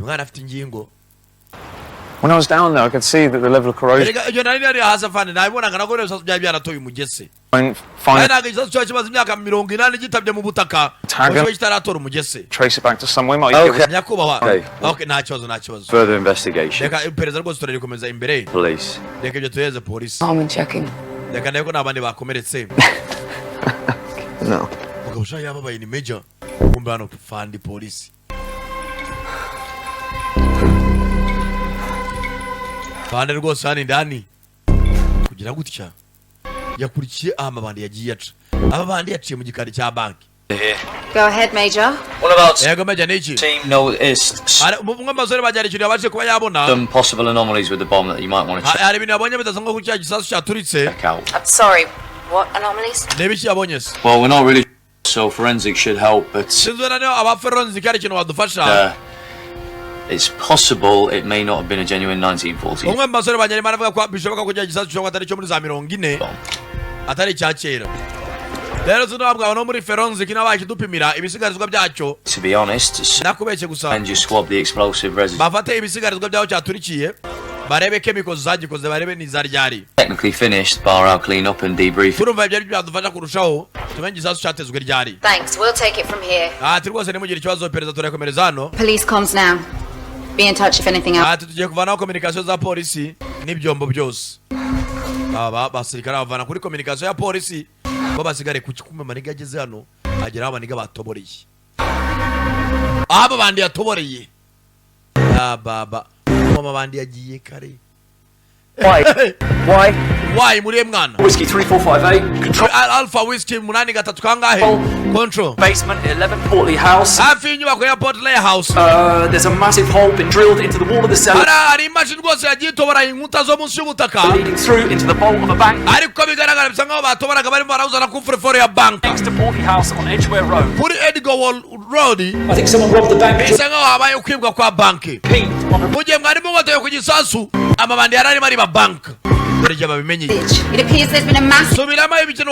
mwana afite ingingo. When I was down there, I could see that the level of corrosion. Yo nari hasa fane nabibonaga nako rero byari byaratoye umugese. Finally, naga izaso cyo kimaze imyaka 80 gitabye mu butaka. Cyo kitaratora umugese. Trace it back to somewhere. Nyakubahwa. Okay, nta kibazo. Further investigation. Reka iperereza rwose turarikomeza imbere. Police. Reka ibyo tuyeze polisi. I'm checking. Reka ndeko nabandi bakomeretse. No. Ukabusha yababaye ni major. Kumbe hano fandi polisi. Fandi rwose hano ndani. Kugira gutya. Yakurikiye amabandi yagiye aca. Ababandi yaciye mu gikari cya banki. Go ahead, Major. What about Yego major niki? team noticed Umwe mazore bajyarikira baje kuba yabona. some possible anomalies with the bomb that you might want to check Hari ibintu yabonye bidasanga ku cya gisasu cyaturitse. out? Sorry, what anomalies? Nebiki yabonye se? Well, we're not really so forensic should help, but Sinzwe nayo abaferonzi cyari kintu badufasha. it's possible it may not have been a genuine 1940s Umwe mazore bajyari maravuga ko bishoboka ko cya gisasu cyo atari cyo muri za 40 bomb. atari cya kera. Rero tunabwa no muri feronzi kinabaje dupimira ibisigarizwa byacyo. To be honest, Nakubeshye gusa. and you swab the explosive residue. Bafate ibisigarizwa byaho cyaturikiye. Barebe chemicals zagikoze barebe nizaryari. Technically finished, bar our clean up and debrief. Turumva byari byadufasha kurushaho. Tumenye gisasu cyatezwe ryari. Thanks, we'll take it from here. Turwose nimugira ikibazo pereza turakomereza hano. Police comms now. Be in touch if anything else. Tugiye kuvanaho communication za polisi n'ibyombo byose. Basirikare bavana kuri communication ya polisi. Bo basigare ku kikumbe maniga ageze hano agera abaniga batoboreye. Aba bandi yatoboreye. Baba. Mama bandi yagiye kare. Why muri mwana? Whiskey 3458. Control Alpha Whiskey 83 kangahe? Control. basement 11 Portley House. Hafi inyubako ya Portley House. There's a massive hole been drilled into the wall of the cellar, Ari imagine rwose yagiye tobora inkuta zo munsi y'ubutaka. leading through into the vault of a bank Ariko bigaragara bisa nkaho batoboraga barimo barawuzana ku frefore ya bank. next to Portley House on Edgware Road. Kuri Edgar Road. I think someone robbed the bank. Bisa nkaho habaye kwibwa kwa banki. Pinned on a Mugihe mwarimo ngotoye ku gisasu amabandi yarari bari ba bank. Dore jya babimenye. It appears there's been a massive Subiramo ibikino